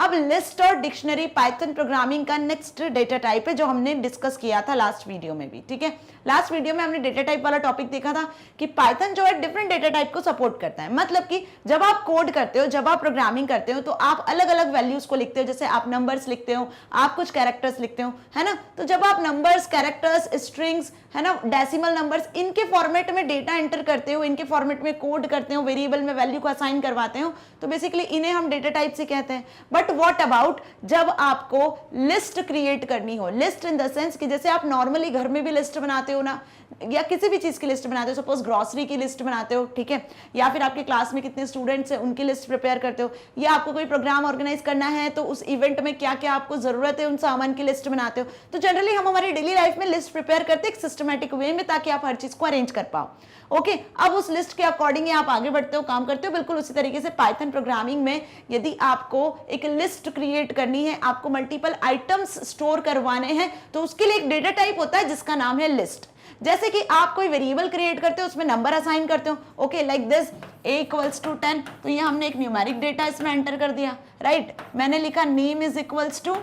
अब लिस्ट और dictionary Python programming का नेक्स्ट डेटा टाइप है जो हमने डिस्कस किया था लास्ट वीडियो में भी, ठीक है। लास्ट वीडियो में हमने डेटा टाइप वाला टॉपिक देखा था कि पाइथन जो है डिफरेंट डेटा टाइप को सपोर्ट करता है। मतलब कि जब आप कोड करते हो, जब आप प्रोग्रामिंग करते हो, तो आप अलग अलग वैल्यूज को लिखते हो। जैसे आप नंबर्स लिखते हो, आप कुछ कैरेक्टर्स लिखते हो, है ना। तो जब आप नंबर्स, कैरेक्टर्स, स्ट्रिंग्स, है ना, डेसिमल नंबर्स, इनके फॉर्मेट में डेटा एंटर करते हो, इनके फॉर्मेट में कोड करते हो, वेरिएबल में वैल्यू को असाइन करवाते हो, तो बेसिकली इन्हें हम डेटा टाइप से कहते हैं। बट व्हाट अबाउट जब आपको लिस्ट क्रिएट करनी हो? लिस्ट इन द सेंस कि जैसे आप नॉर्मली घर में भी लिस्ट बनाते हो ना, या किसी भी चीज की लिस्ट बनाते हो, सपोज ग्रोसरी की लिस्ट बनाते हो, ठीक है, या फिर आपके क्लास में कितने स्टूडेंट्स हैं उनकी लिस्ट प्रिपेयर करते हो, या आपको कोई प्रोग्राम ऑर्गेनाइज करना है तो उस इवेंट में क्या क्या आपको जरूरत है उन सामान की लिस्ट बनाते हो। तो जनरली हम हमारी डेली लाइफ में लिस्ट प्रिपेयर करते हैं एक सिस्टमैटिक वे में, ताकि आप हर चीज को अरेंज कर पाओ। ओके, अब उस लिस्ट के अकॉर्डिंग आप आगे बढ़ते हो, काम करते हो। बिल्कुल उसी तरीके से पाइथन प्रोग्रामिंग में यदि आपको एक लिस्ट क्रिएट करनी है, आपको मल्टीपल आइटम्स स्टोर करवाने हैं, तो उसके लिए एक डेटा टाइप होता है जिसका नाम है लिस्ट। जैसे कि आप कोई वेरिएबल क्रिएट करते हो, उसमें नंबर असाइन करते हो, ओके, लाइक दिस a = 10, तो ये हमने एक न्यूमेरिक डेटा इसमें एंटर कर दिया, राइट। मैंने लिखा नेम =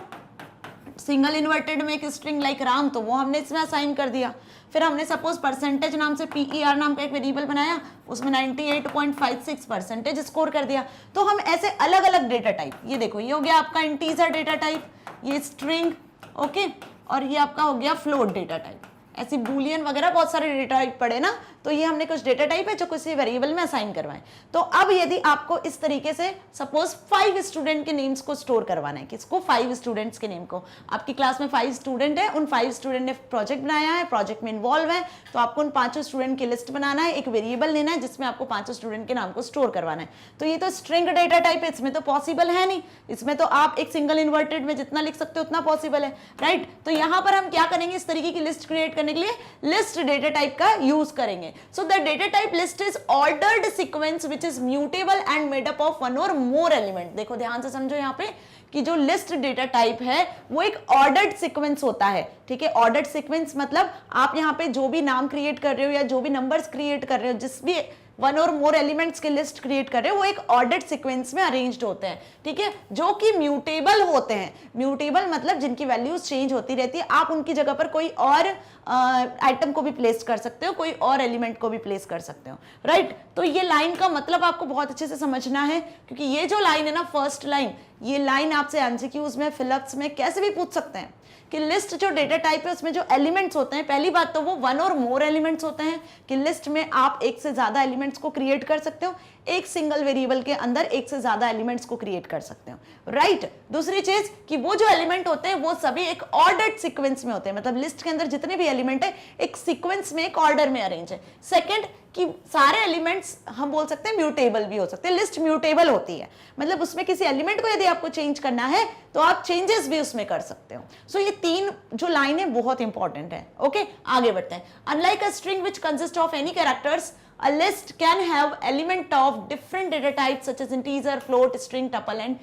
सिंगल इन्वर्टेड में एक स्ट्रिंग लाइक राम, तो वो हमने इसमें असाइन कर दिया। फिर हमने सपोज परसेंटेज नाम से PER नाम का एक वेरिएबल बनाया, उसमें 98.56% स्कोर कर दिया। तो हम ऐसे अलग अलग डेटा टाइप, ये देखो ये हो गया आपका इंटीजर डेटा टाइप, ये स्ट्रिंग, ओके, और ये आपका हो गया फ्लोट डेटा टाइप। ऐसी बूलियन वगैरह बहुत सारे डेटा टाइप पड़े ना, तो ये हमने कुछ डेटा टाइप है जो किसी वेरिएबल में असाइन करवाएं। तो अब यदि आपको इस तरीके से सपोज 5 स्टूडेंट के नेम्स को स्टोर करवाना है, किसको? 5 स्टूडेंट्स के नेम को। आपकी क्लास में 5 स्टूडेंट है, उन 5 स्टूडेंट ने प्रोजेक्ट बनाया है, प्रोजेक्ट में इन्वॉल्व है, तो आपको उन 5 स्टूडेंट की लिस्ट बनाना है, एक वेरिएबल लेना है जिसमें आपको 5 स्टूडेंट के नाम को स्टोर करवाना है। तो ये तो स्ट्रिंग डेटा टाइप है, इसमें तो पॉसिबल है नहीं, इसमें तो आप एक सिंगल इन्वर्टेड में जितना लिख सकते हो उतना पॉसिबल है, राइट। तो यहां पर हम क्या करेंगे, इस तरीके की लिस्ट क्रिएट करने के लिए लिस्ट डेटा टाइप का यूज करेंगे। So the data type list is ordered sequence which is mutable and made up of 1 और मोर एलिमेंट। देखो ध्यान से समझो यहाँ पे कि जो लिस्ट डेटा टाइप है वो एक ऑर्डर्ड सीक्वेंस होता है, ठीक है। ऑर्डर्ड सीक्वेंस मतलब आप यहाँ पे जो भी नाम क्रिएट कर रहे हो या जो भी नंबर्स क्रिएट कर रहे हो, जिस भी 1 और मोर एलिमेंट्स की लिस्ट क्रिएट कर रहे हो, वो एक ऑर्डर्ड सीक्वेंस में अरेंज्ड होते हैं, ठीक है, जो कि म्यूटेबल होते हैं। म्यूटेबल मतलब जिनकी वैल्यूज चेंज होती रहती है, आप उनकी जगह पर कोई और आइटम को भी प्लेस कर सकते हो, कोई और एलिमेंट को भी प्लेस कर सकते हो, राइट। तो ये लाइन का मतलब आपको बहुत अच्छे से समझना है, क्योंकि ये जो लाइन है ना, फर्स्ट लाइन, ये लाइन आपसे एमसीक्यूज में, फिलअप्स में कैसे भी पूछ सकते हैं कि लिस्ट जो डेटा टाइप है उसमें जो एलिमेंट्स होते हैं, पहली बात तो वो 1 और मोर एलिमेंट्स होते हैं कि लिस्ट में आप एक से ज्यादा एलिमेंट्स को क्रिएट कर सकते हो, एक सिंगल वेरिएबल के अंदर एक से ज्यादा एलिमेंट्स को क्रिएट कर सकते हो, राइट। दूसरी चीज कि वो जो एलिमेंट होते हैं वो सभी एक ऑर्डर्ड सीक्वेंस में होते हैं, मतलब लिस्ट के अंदर जितने भी एलिमेंट है एक सीक्वेंस में, एक ऑर्डर में अरेंज है। सेकंड कि सारे एलिमेंट्स हम बोल सकते हैं म्यूटेबल भी हो सकते हैं, लिस्ट म्यूटेबल होती है, मतलब उसमें किसी एलिमेंट को यदि आपको चेंज करना है तो आप चेंजेस भी उसमें कर सकते हो। सो ये 3 जो लाइन है बहुत इंपॉर्टेंट है, ओके। आगे बढ़ते हैं। Unlike a string which consist of any characters, a list can have element of different data types such as integer, float, string, tuple and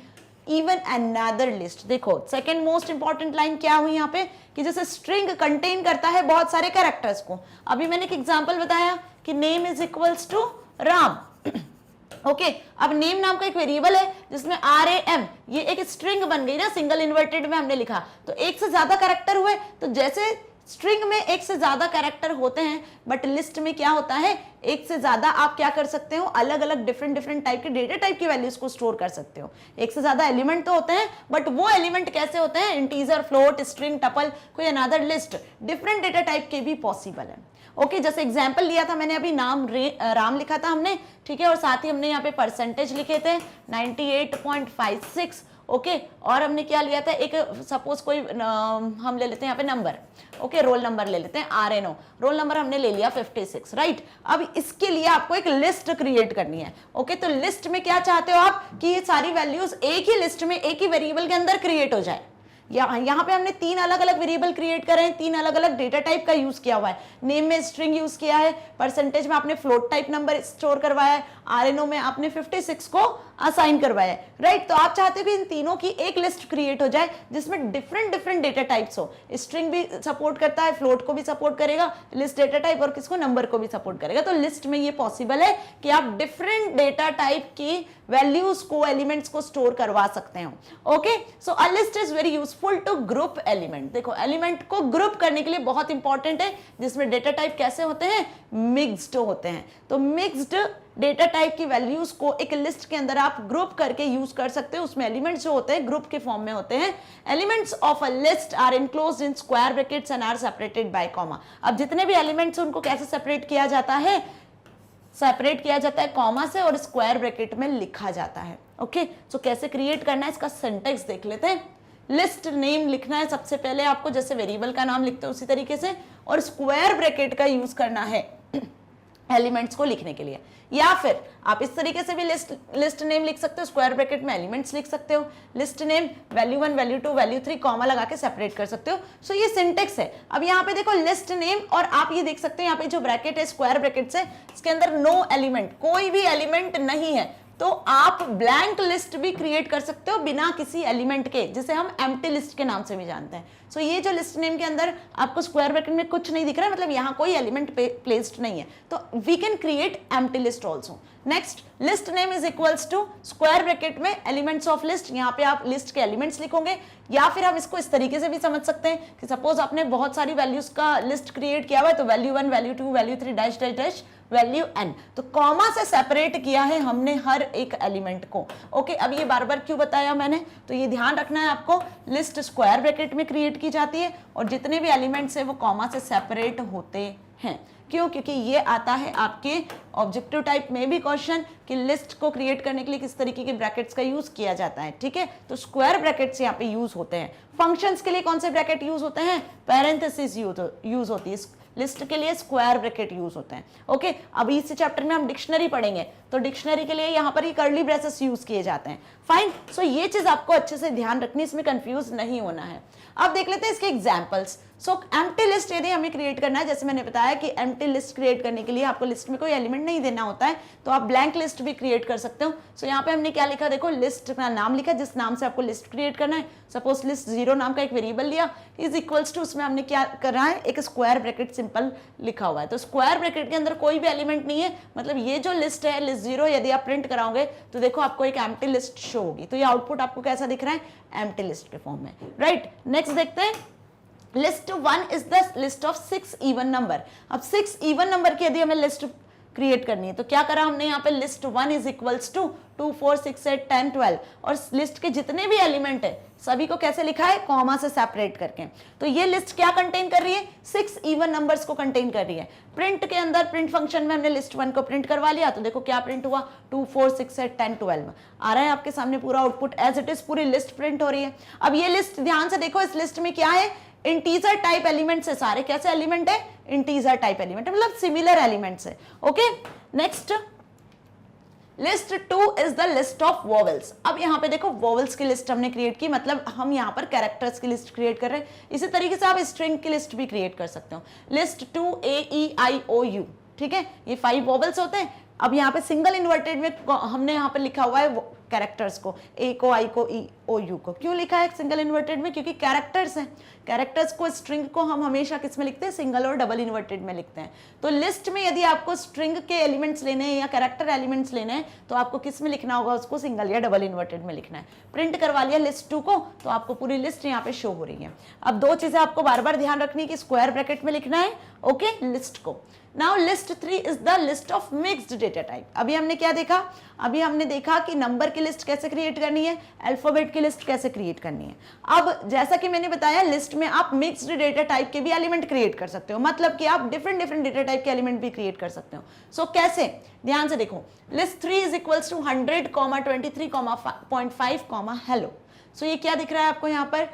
even another list। देखो सेकेंड मोस्ट इंपॉर्टेंट लाइन क्या हुई यहाँ पे कि जैसे string contain करता है बहुत सारे कैरेक्टर्स को। अभी मैंने एक एग्जांपल बताया कि नेम = राम, ओके। अब नेम नाम का एक वेरिएबल है जिसमें RAM, ये एक स्ट्रिंग बन गई ना, सिंगल इन्वर्टेड में हमने लिखा, तो एक से ज्यादा कैरेक्टर हुए। तो जैसे स्ट्रिंग में एक से ज्यादा कैरेक्टर होते हैं, बट लिस्ट में क्या होता है, एक से ज्यादा आप क्या कर सकते हो, अलग अलग डिफरेंट टाइप के डेटा टाइप की वैल्यूज को स्टोर कर सकते हो। एक से ज्यादा एलिमेंट तो होते हैं, बट वो एलिमेंट कैसे होते हैं, इंटीजर, फ्लोट, स्ट्रिंग, टपल, कोई another list, different data type के भी पॉसिबल है, ओके। जैसे एग्जांपल लिया था मैंने अभी, नाम राम लिखा था हमने, ठीक है, और साथ ही हमने यहाँ पे परसेंटेज लिखे थे 98.56, ओके। और हमने क्या लिया था, एक सपोज कोई हम ले लेते हैं यहाँ पे नंबर, ओके, रोल नंबर ले लेते हैं, RNO, रोल नंबर हमने ले लिया 56, राइट। अब इसके लिए आपको एक लिस्ट क्रिएट करनी है, ओके। तो लिस्ट में क्या चाहते हो आप कि ये सारी वैल्यूज एक ही लिस्ट में, एक ही वेरिएबल के अंदर क्रिएट हो जाए। यहाँ पे हमने 3 अलग अलग वेरिएबल क्रिएट कर रहे हैं, 3 अलग अलग डेटा टाइप का यूज किया हुआ है। नेम में स्ट्रिंग यूज किया है, परसेंटेज में आपने फ्लोट टाइप नंबर स्टोर करवाया है, RNO में आपने 56 को असाइन करवाया है, राइट। तो आप चाहते हो कि इन तीनों की एक लिस्ट क्रिएट हो जाए जिसमें डिफरेंट डेटा टाइप्स हो। स्ट्रिंग भी सपोर्ट करता है, फ्लोट को भी सपोर्ट करेगा, लिस्ट डेटा टाइप, और किसको, नंबर को भी सपोर्ट करेगा। तो लिस्ट में ये पॉसिबल है कि आप डिफरेंट डेटा टाइप की वैल्यूज को, एलिमेंट्स को स्टोर करवा सकते हो। Okay, so a list is very useful to group element. देखो एलिमेंट को ग्रुप करने के लिए बहुत इंपॉर्टेंट है, जिसमें डेटा टाइप कैसे होते हैं, मिक्स्ड होते हैं। तो मिक्स्ड डेटा टाइप की वैल्यूज को एक लिस्ट के अंदर आप ग्रुप करके यूज कर सकते हो। उसमें एलिमेंट्स जो होते हैं ग्रुप के फॉर्म में होते हैं। Elements of a list are enclosed in square brackets and are separated by comma. अब जितने भी एलिमेंट्स उनको कैसे सेपरेट किया जाता है, सेपरेट किया जाता है कॉमा से और स्क्वायर ब्रैकेट में लिखा जाता है। ओके, सो कैसे क्रिएट करना है इसका सिंटैक्स देख लेते हैं। लिस्ट नेम लिखना है सबसे पहले आपको, जैसे वेरिएबल का नाम लिखते हैं उसी तरीके से, और स्क्वायर ब्रैकेट का यूज करना है एलिमेंट्स को लिखने के लिए। या फिर आप इस तरीके से भी लिस्ट नेम लिख सकते हो, स्क्वायर ब्रैकेट में एलिमेंट्स लिख सकते हो, list name value 1 value 2 value 3 comma लगा के सेपरेट कर सकते हो। सो ये सिंटेक्स है। अब यहाँ पे देखो लिस्ट नेम, और आप ये देख सकते हो यहाँ पे जो ब्रैकेट है स्क्वायर ब्रैकेट से, इसके अंदर नो एलिमेंट, कोई भी एलिमेंट नहीं है, तो आप ब्लैंक लिस्ट भी क्रिएट कर सकते हो बिना किसी एलिमेंट के, जिसे हम एम्प्टी लिस्ट के नाम से भी जानते हैं। सो ये जो लिस्ट नेम के अंदर आपको स्क्वायर ब्रैकेट में कुछ नहीं दिख रहा है, मतलब यहाँ कोई एलिमेंट प्लेस्ड नहीं है, तो we can create empty list also. Next, list name is equals to square bracket में एलिमेंट्स ऑफ लिस्ट, यहाँ पे आप लिस्ट के एलिमेंट्स लिखोगे। या फिर हम इसको इस तरीके से भी समझ सकते हैं कि सपोज आपने बहुत सारी वैल्यूज का लिस्ट क्रिएट किया हुआ है, तो value 1 value 2 value 3 dash dash dash value n, तो कॉमा से सेपरेट किया है हमने हर एक एलिमेंट को। ओके, अब ये बार बार क्यों बताया मैंने, तो ये ध्यान रखना है आपको, लिस्ट स्क्वायर ब्रैकेट में क्रिएट की जाती है और जितने भी एलिमेंट्स है वो कॉमा से सेपरेट होते हैं। क्यों, क्योंकि ये आता है आपके ऑब्जेक्टिव टाइप में भी क्वेश्चन कि लिस्ट को क्रिएट करने के लिए किस तरीके के ब्रैकेट्स का यूज किया जाता है। ठीक है, तो स्क्वायर ब्रैकेट्स यहाँ पे यूज होते हैं। फंक्शंस के लिए कौन से ब्रैकेट यूज होते हैं, पैरेंथेसिस यूज होती है, लिस्ट के लिए स्क्वायर ब्रैकेट यूज होते हैं। ओके, अभी इस चैप्टर में हम डिक्शनरी पढ़ेंगे, तो डिक्शनरी के लिए यहाँ पर ही कर्ली ब्रेसेस यूज किए जाते हैं। फाइन, सो ये चीज आपको अच्छे से ध्यान रखनी, इसमें कंफ्यूज नहीं होना है। अब देख लेते हैं इसके एग्जांपल्स। सो एम्प्टी लिस्ट यदि हमें क्रिएट करना है, जैसे मैंने बताया कि एम्प्टी लिस्ट क्रिएट करने के लिए आपको लिस्ट में कोई एलिमेंट नहीं देना होता है, तो आप ब्लैंक लिस्ट भी क्रिएट कर सकते हो। सो यहाँ पे हमने क्या लिखा, देखो लिस्ट का नाम लिखा जिस नाम से आपको लिस्ट क्रिएट करना है। सपोज लिस्ट 0 नाम का एक वेरिएबल लिया, इज इक्वल्स टू, उसमें हमने क्या करना है, एक स्क्वायर ब्रैकेट सिंपल लिखा हुआ है। तो स्क्वायर ब्रैकेट के अंदर कोई भी एलिमेंट नहीं है, मतलब ये जो लिस्ट है लिस्ट 0, यदि आप प्रिंट कराओगे तो देखो आपको एक एम्प्टी लिस्ट शो होगी। तो ये आउटपुट आपको कैसा दिख रहा है, एम्प्टी लिस्ट के फॉर्म में। राइट, नेक्स्ट देखते हैं, list 1 is the list of 6 even number. अब 6 इवन नंबर की यदि हमें लिस्ट क्रिएट करनी है तो क्या करा हमने यहाँ पे, लिस्ट 1 इज इक्वल्स टू 2 4 6 8 10 12, और लिस्ट के जितने भी एलिमेंट है सभी को कैसे लिखा है, कॉमा से सेपरेट करके। तो ये लिस्ट क्या कंटेन कर रही है, 6 इवन नंबर्स को कंटेन कर रही है। प्रिंट के अंदर, प्रिंट फंक्शन में हमने लिस्ट 1 को प्रिंट करवा लिया, तो देखो क्या प्रिंट हुआ, 2 4 6 8 10 12 आ रहा है आपके सामने पूरा आउटपुट एज इट इज, पूरी लिस्ट प्रिंट हो रही है। अब ये लिस्ट ध्यान से देखो, इस लिस्ट में क्या है, इंटीजर टाइप एलिमेंट्स है सारे। कैसे एलिमेंट है, इंटीजर टाइप एलिमेंट, मतलब सिमिलर एलिमेंट्स है। Okay, next, list 2 is the list of vowels. अब यहाँ पे देखो वोवेल्स की लिस्ट हमने क्रिएट की, मतलब हम यहाँ पर कैरेक्टर्स की लिस्ट क्रिएट कर रहे हैं। इसी तरीके से आप स्ट्रिंग की लिस्ट भी क्रिएट कर सकते हो। लिस्ट 2 AEIOU, ठीक है, ये 5 वोवेल्स होते हैं। अब यहाँ पे सिंगल इन्वर्टेड में हमने यहाँ पे लिखा हुआ है कैरेक्टर्स को, ए को, आई को, ई ओ यू को। क्यों लिखा है सिंगल इन्वर्टेड में, क्योंकि कैरेक्टर्स हैं। कैरेक्टर्स को, स्ट्रिंग को हम हमेशा किस में लिखते हैं, सिंगल और डबल इन्वर्टेड में लिखते हैं। तो लिस्ट में यदि आपको स्ट्रिंग के एलिमेंट्स लेने हैं या कैरेक्टर एलिमेंट्स लेने हैं तो आपको किस में लिखना होगा, उसको सिंगल या डबल इन्वर्टेड में लिखना है। प्रिंट करवा लिया लिस्ट 2 को, तो आपको पूरी लिस्ट यहाँ पे शो हो रही है। अब 2 चीजें आपको बार बार ध्यान रखनी है कि स्क्वायर ब्रैकेट में लिखना है, ओके, लिस्ट को। Now list 3 is the list of mixed data type. अभी हमने क्या देखा, अभी हमने देखा कि नंबर की लिस्ट कैसे क्रिएट करनी है, अल्फाबेट की लिस्ट कैसे क्रिएट करनी है। अब जैसा कि मैंने बताया, लिस्ट में आप मिक्स्ड डेटा टाइप के भी एलिमेंट क्रिएट कर सकते हो, मतलब कि आप डिफरेंट डिफरेंट डेटा टाइप के एलिमेंट भी क्रिएट कर सकते हो। सो कैसे, ध्यान से देखो, list 3 is equals to 100, 23.5, hello. So ये क्या दिख रहा है आपको यहाँ पर,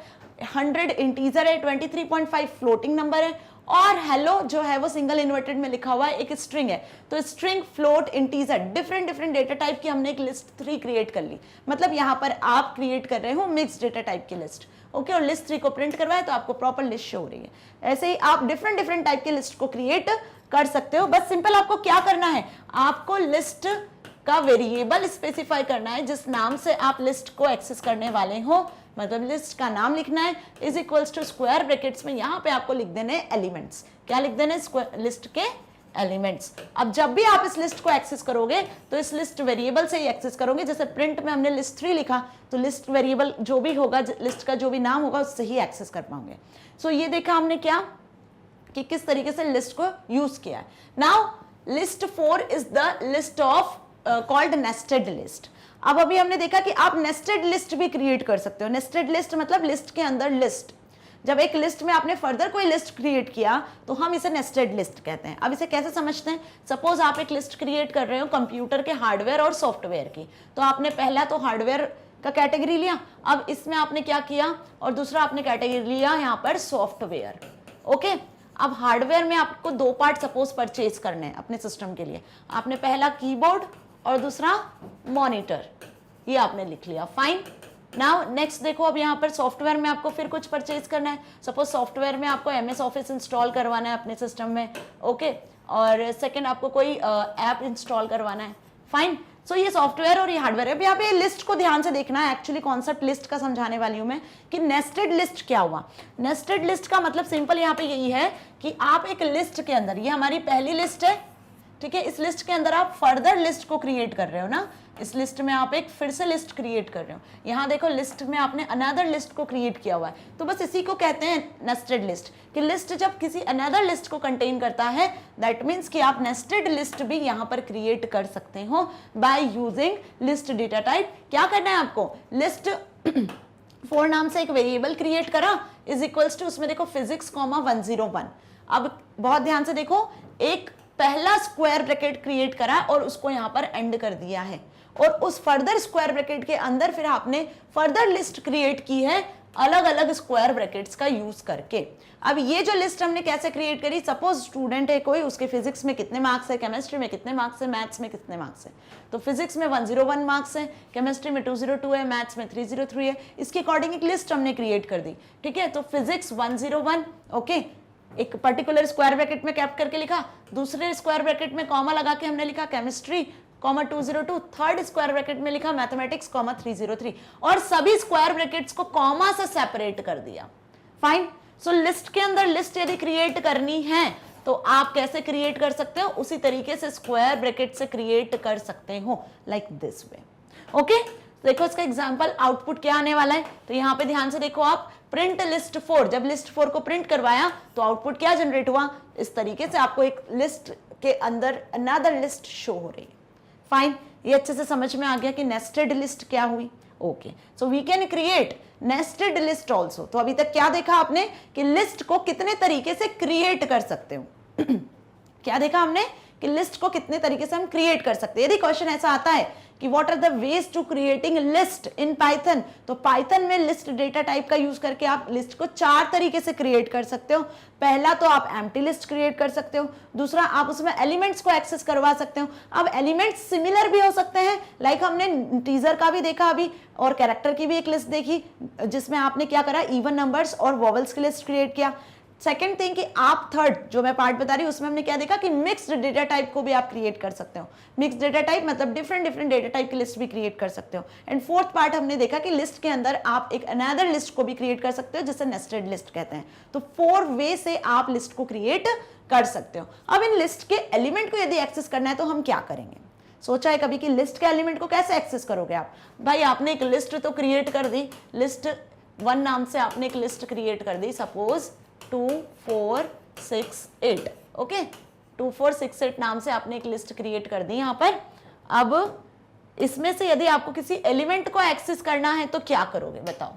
100 इंटीजर है, 23.5 फ्लोटिंग नंबर है, और हेलो जो है वो सिंगल इन्वर्टेड में लिखा हुआ है, एक स्ट्रिंग है। तो string, float, integer, different different data type की हमने एक लिस्ट 3 क्रिएट कर ली। मतलब यहाँ पर आप क्रिएट कर रहे हो मिक्स्ड डेटा टाइप की लिस्ट, ओके, और लिस्ट 3 को प्रिंट करवाए तो आपको प्रॉपर लिस्ट शो हो रही है। ऐसे ही आप डिफरेंट डिफरेंट टाइप की लिस्ट को क्रिएट कर सकते हो। बस सिंपल आपको क्या करना है, आपको लिस्ट का वेरिएबल स्पेसिफाई करना है जिस नाम से आप लिस्ट को एक्सेस करने वाले हो, मतलब लिस्ट का नाम लिखना है, is equals to square brackets में यहाँ पे आपको लिख देने एलिमेंट्स। क्या लिख देने, लिस्ट के एलिमेंट्स। अब जब भी आप इस लिस्ट को एक्सेस करोगे तो इस लिस्ट वेरिएबल से ही एक्सेस करोगे। जैसे प्रिंट में हमने लिस्ट 3 लिखा तो लिस्ट वेरिएबल जो भी होगा, लिस्ट का जो भी नाम होगा उससे ही एक्सेस कर पाओगे। सो ये देखा हमने क्या कि किस तरीके से लिस्ट को यूज किया है। Now list 4 is the list of called nested list. अब अभी हमने देखा कि आप नेस्टेड लिस्ट भी क्रिएट कर सकते हो। नेस्टेड लिस्ट मतलब लिस्ट के अंदर लिस्ट। जब एक लिस्ट में आपने फर्दर कोई लिस्ट क्रिएट किया तो हम इसे नेस्टेड लिस्ट कहते हैं। अब इसे कैसे समझते हैं? सपोज आप एक लिस्ट क्रिएट कर रहे हो कंप्यूटर के हार्डवेयर और सॉफ्टवेयर की, तो आपने पहला तो हार्डवेयर का कैटेगरी लिया, अब इसमें आपने क्या किया, और दूसरा आपने कैटेगरी लिया यहाँ पर सॉफ्टवेयर। ओके, अब हार्डवेयर में आपको 2 पार्ट सपोज परचेज करने हैं अपने सिस्टम के लिए। आपने पहला कीबोर्ड और दूसरा मॉनिटर, ये आपने लिख लिया, फाइन। नाउ नेक्स्ट देखो, अब यहाँ पर सॉफ्टवेयर में आपको फिर कुछ परचेज करना है। सपोज सॉफ्टवेयर में आपको MS ऑफिस इंस्टॉल करवाना है अपने सिस्टम में, ओके, और सेकंड आपको कोई ऐप इंस्टॉल करवाना है, फाइन। सो ये सॉफ्टवेयर और ये हार्डवेयर है। अब यहाँ पे लिस्ट को ध्यान से देखना है, एक्चुअली कॉन्सेप्ट लिस्ट का समझाने वाली हूं मैं कि नेस्टेड लिस्ट क्या हुआ। नेस्टेड लिस्ट का मतलब सिंपल यहाँ पे यही है कि आप एक लिस्ट के अंदर, ये हमारी पहली लिस्ट है, ठीक है, इस लिस्ट के अंदर आप फर्दर लिस्ट को क्रिएट कर रहे हो ना, इस लिस्ट में आप एक फिर से लिस्ट क्रिएट कर रहे हो। यहाँ देखो लिस्ट में आपने अनदर लिस्ट को क्रिएट किया हुआ है, तो बस इसी को कहते हैं नेस्टेड लिस्ट। कि लिस्ट जब किसी अनदर लिस्ट को कंटेन करता है, दैट मीन्स कि आप नेस्टेड लिस्ट भी यहाँ पर क्रिएट कर सकते हो by using list data type. क्या करना है आपको, लिस्ट 4 नाम से एक वेरिएबल क्रिएट करा, इज इक्वल्स टू, उसमें देखो फिजिक्स 101। अब बहुत ध्यान से देखो, एक पहला स्क्वायर ब्रैकेट क्रिएट करा और उसको यहाँ पर एंड कर दिया है, और उस फर्दर स्क्वायर ब्रैकेट के अंदर फिर आपने फर्दर लिस्ट क्रिएट की है अलग अलग स्क्वायर ब्रैकेट्स का यूज करके। अब ये जो लिस्ट हमने कैसे क्रिएट करी, सपोज स्टूडेंट है कोई, उसके फिजिक्स में कितने मार्क्स है, केमिस्ट्री में कितने मार्क्स है, मैथ्स में कितने मार्क्स है, तो फिजिक्स में 101 मार्क्स है, केमिस्ट्री में 202 है, मैथ्स में 303 है, इसके अकॉर्डिंग एक लिस्ट हमने क्रिएट कर दी, ठीक है। तो फिजिक्स 101, ओके, एक पर्टिकुलर स्क्वायर ब्रैकेट में कैप करके लिखा, दूसरे स्क्वायर ब्रैकेट में कॉमा लगा के हमने लिखा केमिस्ट्री 202, थर्ड स्क्वायर ब्रैकेट में लिखा मैथमेटिक्स 303, और सभी स्क्वायर ब्रैकेट्स को कॉमा से सेपरेट कर दिया, फाइन। सो लिस्ट के अंदर लिस्ट यदि क्रिएट करनी है तो आप कैसे क्रिएट कर सकते हो, उसी तरीके से स्क्वायर ब्रैकेट से क्रिएट कर सकते हो, लाइक दिस वे, ओके। देखो इसका एग्जांपल आउटपुट क्या आने वाला है, तो यहाँ पे ध्यान से देखो आप, प्रिंट लिस्ट 4, जब लिस्ट 4 को प्रिंट करवाया तो आउटपुट क्या जनरेट हुआ, इस तरीके से आपको एक लिस्ट के अंदर अनदर लिस्ट शो हो रही है, फाइन। ये अच्छे से समझ में आ गया कि नेस्टेड लिस्ट क्या हुई, okay. So we can create nested list also. तो अभी तक क्या देखा आपने कि लिस्ट को कितने तरीके से क्रिएट कर सकते हो क्या देखा हमने कि लिस्ट को कितने तरीके से हम क्रिएट कर सकते हैं। यदि क्वेश्चन ऐसा आता है कि what are the ways to creating list in Python, तो पाइथन में लिस्ट डेटा टाइप का यूज करके आप लिस्ट को 4 तरीके से क्रिएट कर सकते हो। पहला तो आप एम्प्टी लिस्ट क्रिएट कर सकते हो, दूसरा आप उसमें एलिमेंट्स को एक्सेस करवा सकते हो। अब एलिमेंट्स सिमिलर भी हो सकते हैं, लाइक हमने टीजर का भी देखा अभी, और कैरेक्टर की भी एक लिस्ट देखी जिसमें आपने क्या करा, इवन नंबर्स और वॉवल्स की लिस्ट क्रिएट किया। सेकेंड थिंग कि आप थर्ड जो मैं पार्ट बता रही हूँ उसमें हमने क्या देखा कि मिक्स्ड डेटा टाइप को भी आप क्रिएट कर सकते हो। मिक्स्ड डेटा टाइप मतलब डिफरेंट डेटा टाइप की लिस्ट भी क्रिएट कर सकते हो। एंड फोर्थ पार्ट हमने देखा कि लिस्ट के अंदर आप एक अनदर लिस्ट को भी क्रिएट कर सकते हो जिसे नेस्टेड लिस्ट कहते हैं। तो 4 वे से आप लिस्ट को क्रिएट कर सकते हो। अब इन लिस्ट के एलिमेंट को यदि एक्सेस करना है तो हम क्या करेंगे, सोचा है कभी कि लिस्ट के एलिमेंट को कैसे एक्सेस करोगे आप। भाई आपने एक लिस्ट तो क्रिएट कर दी, लिस्ट 1 नाम से आपने एक लिस्ट क्रिएट कर दी, सपोज 2 4 6 8, ओके, 2 4 6 8 नाम से आपने एक लिस्ट क्रिएट कर दी यहाँ पर। अब इसमें से यदि आपको किसी एलिमेंट को एक्सेस करना है तो क्या करोगे बताओ।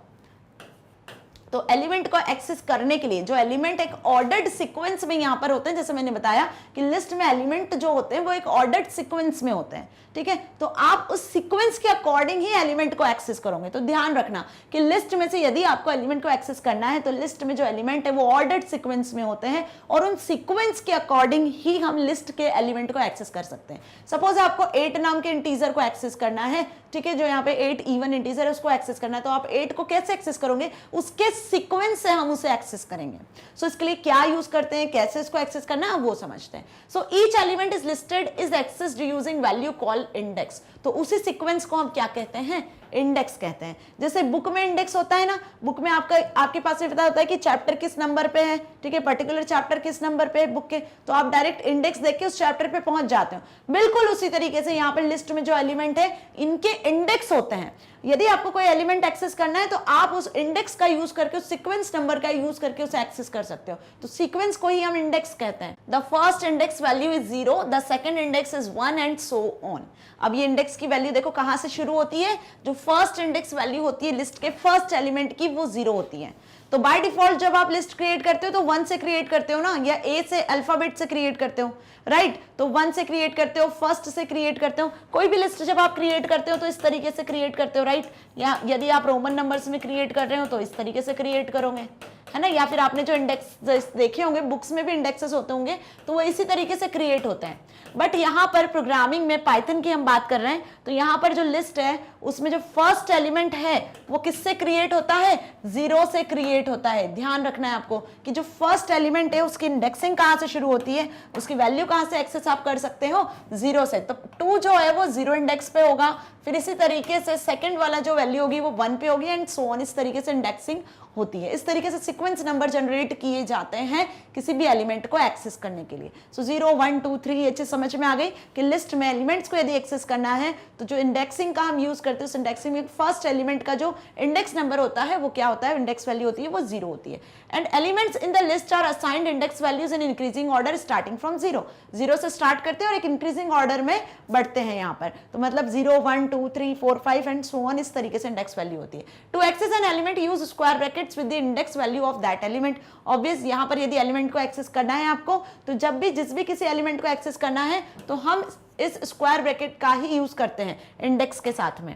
तो एलिमेंट को एक्सेस करने के लिए जो एलिमेंट एक ऑर्डर्ड सीक्वेंस में यहां पर होते हैं, जैसे मैंने बताया कि लिस्ट में एलिमेंट जो होते हैं वो एक ऑर्डर्ड सीक्वेंस में होते हैं, ठीक है। तो आप उस सीक्वेंस के अकॉर्डिंग ही एलिमेंट को एक्सेस करोगे। तो ध्यान रखना कि लिस्ट में से यदि आपको एलिमेंट को एक्सेस करना है तो लिस्ट में जो एलिमेंट है वो ऑर्डर्ड सीक्वेंस में होते हैं और उन सीक्वेंस के अकॉर्डिंग ही हम लिस्ट के एलिमेंट को एक्सेस कर सकते हैं। सपोज आपको 8 नाम के इंटीजर को एक्सेस करना है, ठीक है, जो यहाँ पे 8 इवन इंटीजर है उसको एक्सेस करना है, तो आप 8 को कैसे एक्सेस करोगे, उसके किस सीक्वेंस से हम उसे एक्सेस करेंगे। सो इसके लिए क्या यूज करते हैं, कैसे इसको एक्सेस करना है वो समझते हैं। So each element is listed is accessed using value called index. तो उसी सीक्वेंस को हम क्या कहते हैं, इंडेक्स कहते हैं। जैसे बुक में इंडेक्स होता है ना, बुक में आपके पास ये पता होता है कि चैप्टर किस नंबर पे है, ठीक है, पर्टिकुलर चैप्टर किस नंबर पे है बुक के, तो आप डायरेक्ट इंडेक्स देख के उस चैप्टर पे पहुंच जाते हो। बिल्कुल उसी तरीके से यहाँ पर लिस्ट में जो एलिमेंट है इनके इंडेक्स होते हैं। यदि आपको कोई एलिमेंट एक्सेस करना है तो आप उस इंडेक्स का यूज करके, उस सीक्वेंस नंबर का यूज करके उसे एक्सेस कर सकते हो। तो सीक्वेंस को ही हम इंडेक्स कहते हैं। The first index value is 0, the second index is 1 and so on. अब ये इंडेक्स की वैल्यू देखो कहां से शुरू होती है, जो फर्स्ट इंडेक्स वैल्यू होती है लिस्ट के फर्स्ट एलिमेंट की, वो 0 होती है। तो बाय डिफॉल्ट जब आप लिस्ट क्रिएट करते हो तो 1 से क्रिएट करते हो ना, या ए से अल्फाबेट से क्रिएट करते हो, राइट? तो 1 से क्रिएट करते हो, फर्स्ट से क्रिएट करते हो। कोई भी लिस्ट जब आप क्रिएट करते हो तो इस तरीके से क्रिएट करते हो, राइट? या यदि आप रोमन नंबर्स में क्रिएट कर रहे हो तो इस तरीके से क्रिएट करोगे, है ना? या फिर आपने जो इंडेक्स देखे होंगे, बुक्स में भी इंडेक्सेस होते होंगे, तो वो इसी तरीके से क्रिएट होते हैं। बट यहाँ पर प्रोग्रामिंग में पाइथन की हम बात कर रहे हैं, तो यहाँ पर जो लिस्ट है उसमें जो फर्स्ट एलिमेंट है वो किससे क्रिएट होता है, 0 से क्रिएट होता है। ध्यान रखना है आपको कि जो फर्स्ट एलिमेंट है उसकी इंडेक्सिंग कहाँ से शुरू होती है, उसकी वैल्यू कहाँ से एक्सेस आप कर सकते हो, 0 से। तो 2 जो है वो 0 इंडेक्स पे होगा, फिर इसी तरीके से सेकंड वाला जो वैल्यू होगी वो 1 पे होगी, एंड सो ऑन। इस तरीके से इंडेक्सिंग होती है। इस तरीके से सीक्वेंस नंबर जनरेट किए जाते हैं किसी भी एलिमेंट को एक्सेस करने के लिए। सो 0 1 2 3 ये चीज समझ में आ गई कि लिस्ट में एलिमेंट्स को यदि एक्सेस करना है तो जो इंडेक्सिंग का हम यूज करते हैं, उस इंडेक्सिंग में फर्स्ट एलिमेंट का जो इंडेक्स नंबर होता है वो क्या होता है, इंडेक्स वैल्यू होती है, वो 0 होती है। And elements in the list are assigned index values in increasing order starting from 0 से स्टार्ट करते हैं और एक इंक्रीजिंग ऑर्डर में बढ़ते हैं यहाँ पर। तो मतलब 0 1 2 3 4 5 एंड सो ऑन, इस तरीके से इंडेक्स वैल्यू होती है। To access an element use square brackets with the index value of that element. Obvious यहाँ पर यदि एलिमेंट को एक्सेस करना है आपको, तो जब भी जिस भी किसी एलिमेंट को एक्सेस करना है तो हम इस स्क्वायर ब्रैकेट का ही यूज करते हैं इंडेक्स के साथ में।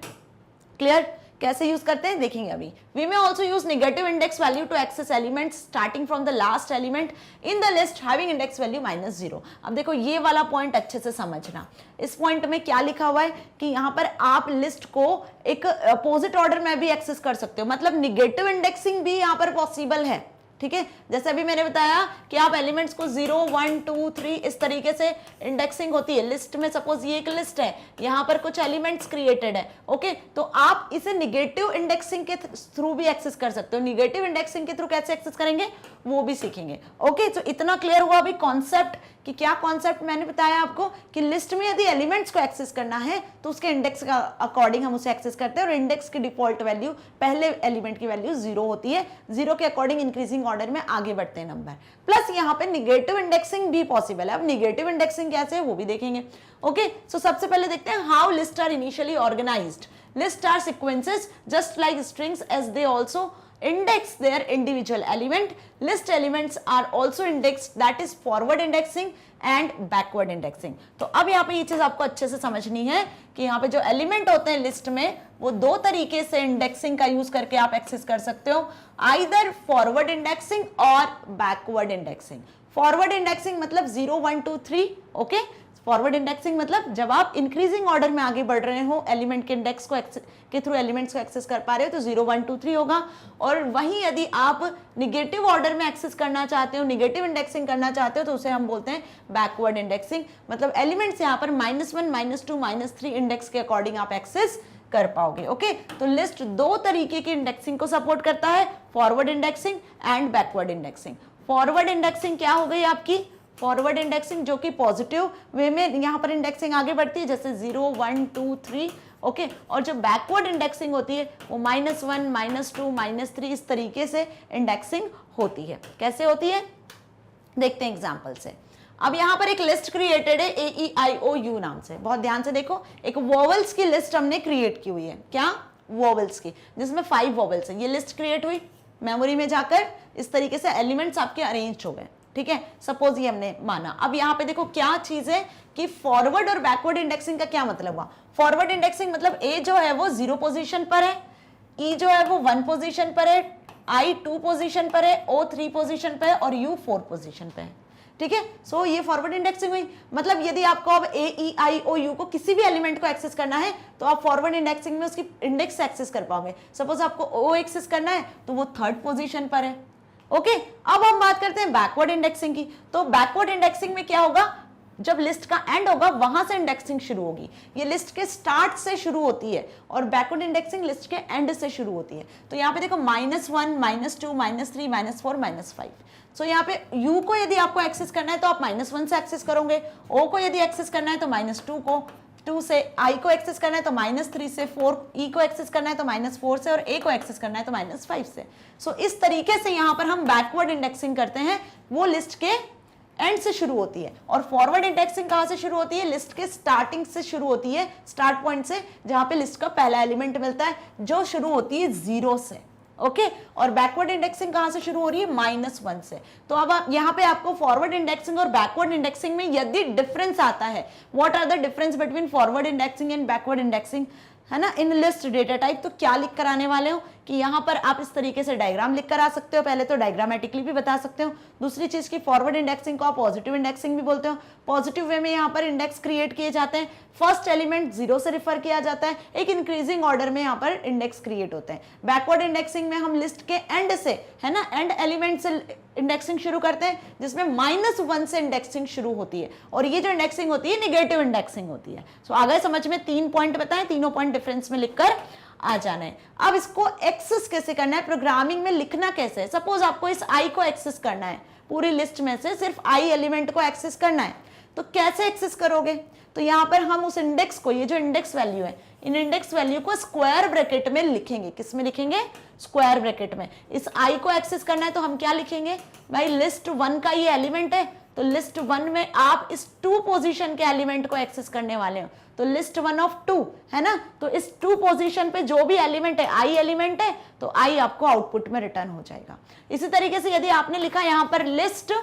क्लियर? कैसे यूज करते हैं देखेंगे अभी। We may also use negative index value to access elements starting from the last element in the list having index value -0। अब देखो ये वाला पॉइंट अच्छे से समझना। इस पॉइंट में क्या लिखा हुआ है कि यहाँ पर आप लिस्ट को एक अपोजिट ऑर्डर में भी एक्सेस कर सकते हो, मतलब निगेटिव इंडेक्सिंग भी यहाँ पर पॉसिबल है। ठीक है, जैसे अभी मैंने बताया कि आप एलिमेंट्स को 0 1 2 3 इस तरीके से इंडेक्सिंग होती है लिस्ट में। सपोज ये एक लिस्ट है, यहाँ पर कुछ एलिमेंट्स क्रिएटेड है, ओके, तो आप इसे निगेटिव इंडेक्सिंग के थ्रू भी एक्सेस कर सकते हो। निगेटिव इंडेक्सिंग के थ्रू कैसे एक्सेस करेंगे वो भी सीखेंगे। ओके, तो इतना क्लियर हुआ अभी कॉन्सेप्ट कि क्या कॉन्सेप्ट मैंने बताया आपको कि लिस्ट में यदि एलिमेंट्स को एक्सेस करना है तो उसके इंडेक्स का अकॉर्डिंग हम उसे एक्सेस करते हैं, और इंडेक्स की डिफॉल्ट वैल्यू पहले एलिमेंट की वैल्यू 0 होती है। 0 के अकॉर्डिंग इंक्रीजिंग ऑर्डर में आगे बढ़ते हैं नंबर। प्लस यहाँ पे निगेटिव इंडेक्सिंग भी पॉसिबल है। अब निगेटिव इंडेक्सिंग कैसे है वो भी देखेंगे। ओके, सो सबसे पहले देखते हैं how list are initially organized. List are sequences just like strings as they also index their individual element. List elements are also indexed, that is forward indexing and backward indexing. तो अब यहाँ पे ये चीज आपको अच्छे से समझनी है कि यहाँ पे जो एलिमेंट होते हैं लिस्ट में वो दो तरीके से इंडेक्सिंग का यूज करके आप एक्सेस कर सकते हो, आइदर फॉरवर्ड इंडेक्सिंग और बैकवर्ड इंडेक्सिंग। फॉरवर्ड इंडेक्सिंग मतलब 0 1 2 3, ओके। फॉरवर्ड इंडेक्सिंग मतलब जब आप इंक्रीजिंग ऑर्डर में आगे बढ़ रहे हो, एलिमेंट के इंडेक्स को के थ्रू एलिमेंट्स को एक्सेस कर पा रहे हो तो 0 1 2 3 होगा। और वहीं यदि आप निगेटिव ऑर्डर में एक्सेस करना चाहते हो, निगेटिव इंडेक्सिंग करना चाहते हो, तो उसे हम बोलते हैं बैकवर्ड इंडेक्सिंग। मतलब एलिमेंट्स यहाँ पर -1 -2 -3 इंडेक्स के अकॉर्डिंग आप एक्सेस कर पाओगे। ओके, तो लिस्ट दो तरीके की इंडेक्सिंग को सपोर्ट करता है, forward indexing and backward indexing. Forward indexing क्या हो गई आपकी, फॉरवर्ड इंडेक्सिंग जो कि पॉजिटिव वे में यहाँ पर इंडेक्सिंग आगे बढ़ती है, जैसे 0 1 2 3, ओके। और जो बैकवर्ड इंडेक्सिंग होती है वो -1 -2 -3 इस तरीके से इंडेक्सिंग होती है। कैसे होती है देखते हैं एग्जाम्पल से। अब यहाँ पर एक लिस्ट क्रिएटेड है AEIOU नाम से, बहुत ध्यान से देखो। एक वोवेल्स की लिस्ट हमने क्रिएट की हुई है, क्या, वोवेल्स की, जिसमें 5 वोवेल्स है। ये लिस्ट क्रिएट हुई, मेमोरी में जाकर इस तरीके से एलिमेंट्स आपके अरेंज हो गए, ठीक है। सपोज ये हमने माना। अब यहाँ पे देखो क्या चीज है कि फॉरवर्ड और बैकवर्ड इंडेक्सिंग का क्या मतलब हुआ। फॉरवर्ड इंडेक्सिंग मतलब A जो है वो 0 पोजीशन पर है, E जो है वो 1 पोजीशन पर है, I 2 पोजीशन पर है, O 3 पोजीशन पर है और U 4 पोजीशन पर है। ठीक है। सो ये फॉरवर्ड इंडेक्सिंग हुई। मतलब यदि आपको अब ए ई आई ओ यू को किसी भी एलिमेंट को एक्सेस करना है तो आप फॉरवर्ड इंडेक्सिंग में उसकी इंडेक्स से एक्सेस कर पाओगे। सपोज आपको ओ एक्सेस करना है तो वो 3rd पोजीशन पर है। ओके, अब हम बात करते हैं बैकवर्ड इंडेक्सिंग की। तो बैकवर्ड इंडेक्सिंग में क्या होगा, जब लिस्ट का एंड होगा वहां से इंडेक्सिंग शुरू होगी। ये लिस्ट के स्टार्ट से शुरू होती है और बैकवर्ड इंडेक्सिंग लिस्ट के एंड से शुरू होती है। तो यहाँ पे देखो -1, -2, -3, -4, -5। सो यहाँ पे u को यदि आपको एक्सेस करना है तो आप -1 से एक्सेस करोगे, o को यदि एक्सेस करना है तो -2 को 2 से, i को एक्सेस करना है तो -3 से, 4 e को एक्सेस करना है तो -4 से और a को एक्सेस करना है तो -5 से। सो इस तरीके से यहाँ पर हम बैकवर्ड इंडेक्सिंग करते हैं, वो लिस्ट के एंड से शुरू होती है। और फॉरवर्ड इंडेक्सिंग कहां से शुरू होती है, लिस्ट के स्टार्टिंग से शुरू होती है, स्टार्ट पॉइंट से, जहां पे लिस्ट का पहला एलिमेंट मिलता है जो शुरू होती है 0 से। ओके, और बैकवर्ड इंडेक्सिंग कहां से शुरू हो रही है, -1 से। तो अब आप यहाँ पे आपको फॉरवर्ड इंडेक्सिंग और बैकवर्ड इंडेक्सिंग में यदि डिफरेंस आता है, what are the difference between forward indexing and backward indexing, है ना, इन लिस्ट डेटा टाइप, तो क्या लिख कर आने वाले हो कि यहाँ पर आप इस तरीके से डायग्राम लिख कर आ सकते हो। पहले तो डायग्रामेटिकली भी बता सकते हो। दूसरी चीज की फॉरवर्ड इंडेक्सिंग को आप पॉजिटिव इंडेक्सिंग भी बोलते हो। पॉजिटिव वे में यहाँ पर इंडेक्स क्रिएट किए जाते हैं, फर्स्ट एलिमेंट 0 से रिफर किया जाता है, एक इंक्रीजिंग ऑर्डर में यहाँ पर इंडेक्स क्रिएट होते हैं। बैकवर्ड इंडेक्सिंग में हम लिस्ट के एंड से, है ना, एंड एलिमेंट से इंडेक्सिंग शुरू करते हैं, जिसमें -1 से इंडेक्सिंग शुरू होती है। और ये जो इंडेक्सिंग होती है नेगेटिव इंडेक्सिंग होती है। सो आगे समझ में 3 पॉइंट बताएं, तीनों पॉइंट डिफरेंस में लिखकर आ जाना है। अब इसको एक्सेस कैसे करना है, प्रोग्रामिंग में लिखना कैसे है। सपोज आपको इस आई को एक्सेस करना है, पूरी लिस्ट में से सिर्फ आई एलिमेंट को एक्सेस करना है, तो कैसे एक्सेस करोगे। तो यहाँ पर हम उस इंडेक्स को, ये जो इंडेक्स वैल्यू है, इन इंडेक्स वैल्यू को स्क्वायर ब्रैकेट में लिखेंगे। किस में लिखेंगे, स्क्वायर ब्रैकेट में। इस आई को एक्सेस करना है तो हम क्या लिखेंगे, भाई लिस्ट 1 का ये एलिमेंट है, तो लिस्ट 1 में आप इस 2 पोजीशन के एलिमेंट को एक्सेस करने वाले हो, तो लिस्ट 1 ऑफ 2, है ना। तो इस 2 पोजीशन पे जो भी एलिमेंट है, आई एलिमेंट है, तो आई आपको आउटपुट में रिटर्न हो जाएगा। इसी तरीके से यदि आपने लिखा यहां पर लिस्ट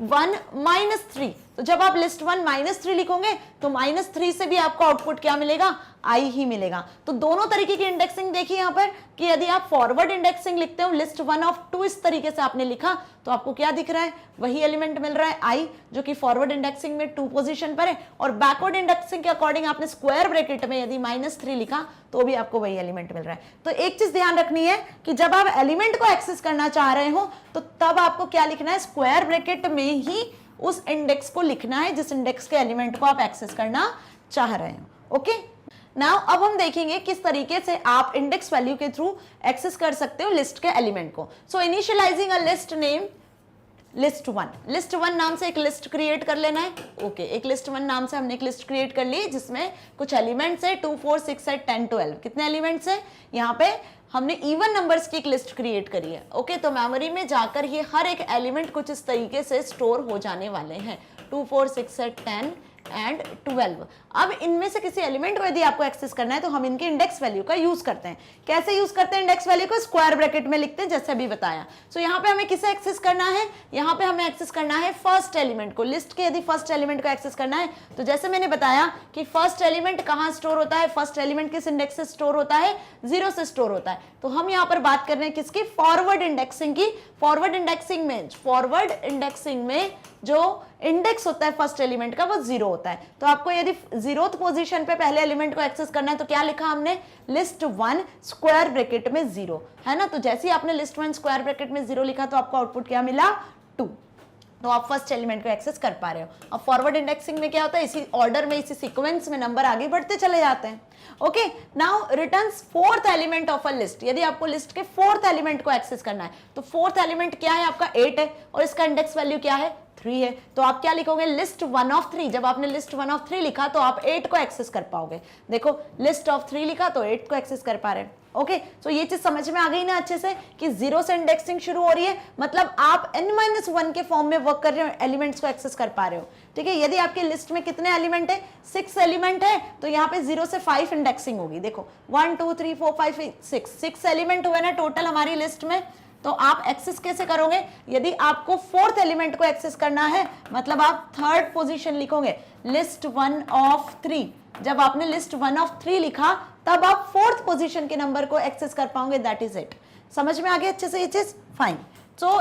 1 -3, तो जब आप लिस्ट 1 -3 लिखोगे तो -3 से भी आपको आउटपुट क्या मिलेगा, आई ही मिलेगा। तो दोनों तरीके की इंडेक्सिंग देखिए यहाँ पर कि यदि आप फॉरवर्ड इंडेक्सिंग लिखते हो, लिस्ट 1 ऑफ 2 इस तरीके से आपने लिखा, तो आपको क्या दिख रहा है, वही एलिमेंट मिल रहा है आई, जो कि फॉरवर्ड इंडेक्सिंग में 2 पोजीशन पर है। और बैकवर्ड इंडेक्सिंग के अकॉर्डिंग आपने स्क्वायर ब्रैकेट में यदि -3 लिखा तो भी आपको वही एलिमेंट मिल रहा है। तो एक चीज ध्यान रखनी है कि जब आप एलिमेंट को एक्सेस करना चाह रहे हो तो तब आपको क्या लिखना है, स्क्वायर ब्रैकेट में ही उस इंडेक्स को लिखना है जिस इंडेक्स के एलिमेंट को आप एक्सेस करना चाह रहे हो। ओके, नाउ अब हम देखेंगे किस तरीके से आप इंडेक्स वैल्यू के थ्रू एक्सेस कर सकते हो लिस्ट के एलिमेंट को। So initialising a list name list 1, list 1 नाम से एक लिस्ट क्रिएट कर लेना है। ओके, एक लिस्ट 1 नाम से हमने एक लिस्ट क्रिएट कर ली जिसमें कुछ एलिमेंट्स है 2 4 6 8 10 12। कितने एलिमेंट्स है, यहाँ पे हमने इवन नंबर्स की एक लिस्ट क्रिएट करी है। ओके, तो मेमोरी में जाकर ये हर एक एलिमेंट कुछ इस तरीके से स्टोर हो जाने वाले हैं, 2 4 6 8 10 एंड 12। अब इनमें से किसी एलिमेंट को यदि आपको एक्सेस करना है तो हम इनके इंडेक्स वैल्यू का यूज करते हैं। कैसे यूज करते हैं इंडेक्स वैल्यू को, स्क्वायर ब्रैकेट में लिखते हैं जैसे अभी बताया। सो यहाँ पे हमें किसे एक्सेस करना है, यहाँ पे हमें एक्सेस करना है फर्स्ट एलिमेंट को। लिस्ट के यदि फर्स्ट एलिमेंट को एक्सेस करना है तो जैसे मैंने बताया कि फर्स्ट एलिमेंट कहाँ स्टोर होता है, फर्स्ट एलिमेंट किस इंडेक्स से स्टोर होता है, 0 से स्टोर होता है। तो हम यहाँ पर बात कर रहे हैं किसकी, फॉरवर्ड इंडेक्सिंग की। फॉरवर्ड इंडेक्सिंग में जो इंडेक्स होता है फर्स्ट एलिमेंट का वो 0 होता है। तो आपको यदि 0th पोजीशन पे पहले एलिमेंट को एक्सेस करना है तो क्या लिखा हमने, लिस्ट 1 स्क्वायर ब्रैकेट में 0, है ना। तो जैसे ही आपने लिस्ट 1 स्क्वायर ब्रैकेट में 0 लिखा तो आपको आउटपुट क्या मिला, 2। तो आप फर्स्ट एलिमेंट को एक्सेस कर पा रहे हो। अब फॉरवर्ड इंडेक्सिंग में क्या होता है, इसी ऑर्डर में, इसी सीक्वेंस में नंबर आगे बढ़ते चले जाते हैं। Okay, now returns 4th element of a list. यदि आपको लिस्ट के 4th एलिमेंट को एक्सेस करना है तो 4th एलिमेंट क्या है, आपका 8 है और इसका इंडेक्स वैल्यू क्या है, 3 है। तो आप क्या लिखोगे, लिस्ट 1 ऑफ 3। जब आपने लिस्ट 1 ऑफ 3 लिखा तो आप 8 को एक्सेस कर पाओगे। देखो, लिस्ट ऑफ 3 लिखा तो 8 को एक्सेस कर पा रहे हैं। ओके, सो ये चीज समझ में आ गई ना अच्छे से कि 0 से इंडेक्सिंग शुरू हो रही है, मतलब आप n-1 के फॉर्म में वर्क कर रहे हो, एलिमेंट्स को एक्सेस कर पा रहे हो। ठीक है, यदि आपके लिस्ट में कितने एलिमेंट है, 6 एलिमेंट है, तो यहाँ पे 0 से 5 इंडेक्सिंग होगी। देखो 1 2 3 4 5 6 एलिमेंट हुए ना टोटल हमारी लिस्ट में। तो आप एक्सेस कैसे करोगे, यदि आपको 4th एलिमेंट को एक्सेस करना है मतलब आप 3rd पोजीशन लिखोगे, लिस्ट 1 ऑफ 3। जब आपने लिस्ट 1 ऑफ 3 लिखा तब आप 4th पोजीशन के नंबर को एक्सेस कर पाओगे, दैट इज इट। समझ में आ गया अच्छे से ये चीज, फाइन। तो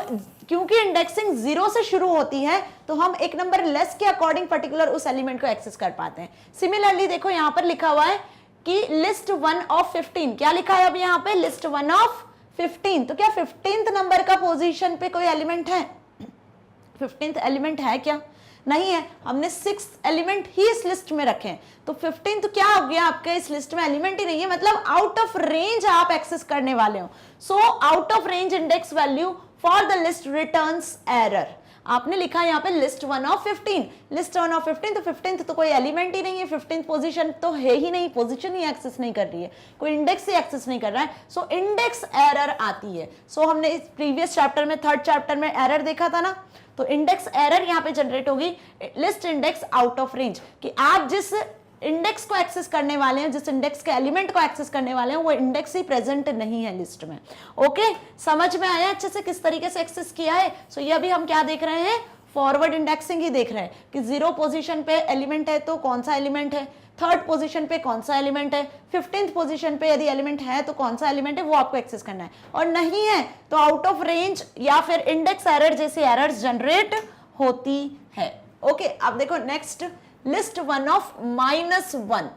क्योंकि इंडेक्सिंग 0 से शुरू होती है तो हम एक नंबर लेस के अकॉर्डिंग पर्टिकुलर उस एलिमेंट को एक्सेस कर पाते हैं। सिमिलरली देखो यहां पर लिखा हुआ है कि लिस्ट 1 ऑफ 15, क्या लिखा है अब यहाँ पे, लिस्ट 1 ऑफ 15, तो क्या 15th नंबर का पोजीशन पे कोई एलिमेंट है, 15th एलिमेंट है क्या, नहीं है, हमने 6th एलिमेंट ही इस लिस्ट में रखे हैं, तो 15 तो क्या हो गया आपके इस लिस्ट में एलिमेंट ही नहीं है, मतलब आउट ऑफ रेंज आप एक्सेस करने वाले हो। So out of range index value for the list returns error. आपने लिखा है यहाँ पे लिस्ट 1 ऑफ 15, लिस्ट 1 ऑफ 15, तो 15th तो कोई एलिमेंट ही नहीं है, 15th पोजीशन तो है ही नहीं, पोजीशन ही एक्सेस नहीं कर रही है, कोई इंडेक्स ही एक्सेस नहीं कर रहा है, सो इंडेक्स एरर आती है। सो हमने इस प्रीवियस चैप्टर में, थर्ड चैप्टर में एरर देखा था ना, तो इंडेक्स एरर यहाँ पे जनरेट होगी, list index out of range, कि आप जिस इंडेक्स को एक्सेस करने वाले हैं, जिस इंडेक्स के एलिमेंट को एक्सेस करने वाले हैं, वो इंडेक्स ही प्रेजेंट नहीं है लिस्ट में। ओके, समझ में आया अच्छे से किस तरीके से एक्सेस किया है। सो ये अभी हम क्या देख रहे हैं, फॉरवर्ड इंडेक्सिंग ही देख रहे हैं कि 0 पोजीशन पे एलिमेंट है तो कौन सा एलिमेंट है, 3rd पोजीशन पे कौन सा एलिमेंट है, 15th पोजीशन पे यदि एलिमेंट है तो कौन सा एलिमेंट है, वो आपको एक्सेस करना है, और नहीं है तो आउट ऑफ रेंज या फिर इंडेक्स एरर जैसी एरर्स जनरेट होती है। ओके, अब देखो नेक्स्ट, लिस्ट 1 ऑफ -1,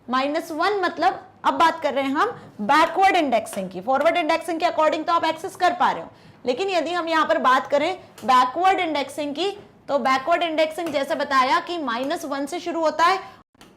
-1 मतलब अब बात कर रहे हैं हम बैकवर्ड इंडेक्सिंग की, फॉरवर्ड इंडेक्सिंग के अकॉर्डिंग तो आप एक्सेस कर पा रहे हो, लेकिन यदि हम यहां पर बात करें बैकवर्ड इंडेक्सिंग की, तो बैकवर्ड इंडेक्सिंग जैसे बताया कि -1 से शुरू होता है,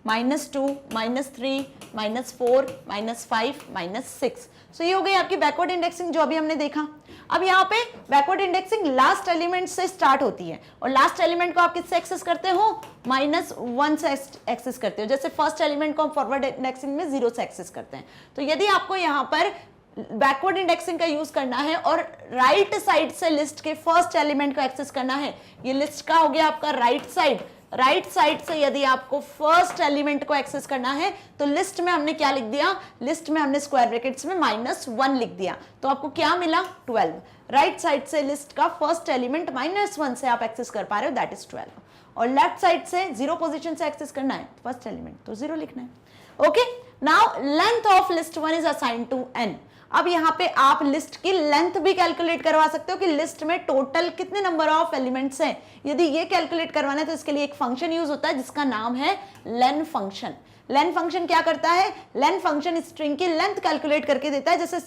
-2, -3, -4, -5, -6, सो ये हो गई आपकी बैकवर्ड इंडेक्सिंग जो अभी हमने देखा। अब यहाँ पे बैकवर्ड इंडेक्सिंग लास्ट एलिमेंट से स्टार्ट होती है, और लास्ट एलिमेंट को आप किससे एक्सेस करते हो, -1 से एक्सेस करते हो, जैसे फर्स्ट एलिमेंट को हम फॉरवर्ड इंडेक्सिंग में 0 से एक्सेस करते हैं। तो यदि आपको यहाँ पर बैकवर्ड इंडेक्सिंग का यूज करना है और राइट साइड से लिस्ट के फर्स्ट एलिमेंट को एक्सेस करना है, ये लिस्ट का हो गया आपका राइट साइड, राइट साइड से यदि आपको फर्स्ट एलिमेंट को एक्सेस करना है तो लिस्ट में हमने क्या लिख दिया, लिस्ट में हमने स्क्वायर ब्रैकेट्स में -1 लिख दिया, तो आपको क्या मिला, 12। राइट साइड से लिस्ट का फर्स्ट एलिमेंट -1 से आप एक्सेस कर पा रहे हो, दैट इज 12, और लेफ्ट साइड से 0 पोजीशन से एक्सेस करना है फर्स्ट एलिमेंट तो 0 लिखना है। Okay, now length of list 1 is assign to n। अब यहाँ पे आप लिस्ट की लेंथ भी कैलकुलेट करवा सकते हो कि लिस्ट में टोटल कितने नंबर ऑफ एलिमेंट्स हैं। यदि ये कैलकुलेट करवाना है तो इसके लिए एक फंक्शन यूज होता है जिसका नाम है लेन फंक्शन। लेन फंक्शन क्या करता है, लेन फंक्शन स्ट्रिंग की लेंथ कैलकुलेट करके देता है, जैसे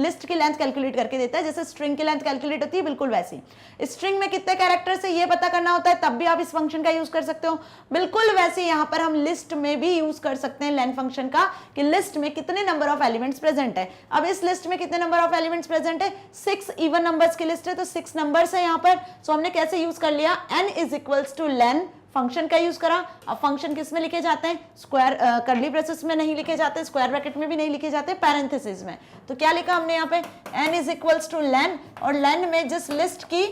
लिस्ट की लेंथ कैलकुलेट करके देता है, जैसे स्ट्रिंग की लेंथ कैलकुलेट होती है बिल्कुल वैसी। स्ट्रिंग में कितने कैरेक्टर्स है ये पता करना होता है, तब भी आप इस फंक्शन का यूज कर सकते हो, बिल्कुल वैसे यहाँ पर हम लिस्ट में भी यूज कर सकते हैं लेन फंक्शन का, कि लिस्ट में कितने नंबर ऑफ एलिमेंट्स प्रेजेंट है। अब इस लिस्ट में कितने नंबर ऑफ एलिमेंट्स प्रेजेंट है, 6 इवन नंबर्स की लिस्ट है तो 6 नंबर्स है यहाँ पर। सो हमने कैसे यूज कर लिया, n is equals two len function का यूज करा। अब फंक्शन किस में लिखे जाते हैं, स्क्वायर कर्ली ब्रेसेस में नहीं लिखे जाते, स्क्वायर ब्रैकेट में भी नहीं लिखे जाते, पैरेंथेसिस में। तो क्या लिखा हमने यहाँ पे, n is equals two lane, और लेन में जिस लिस्ट की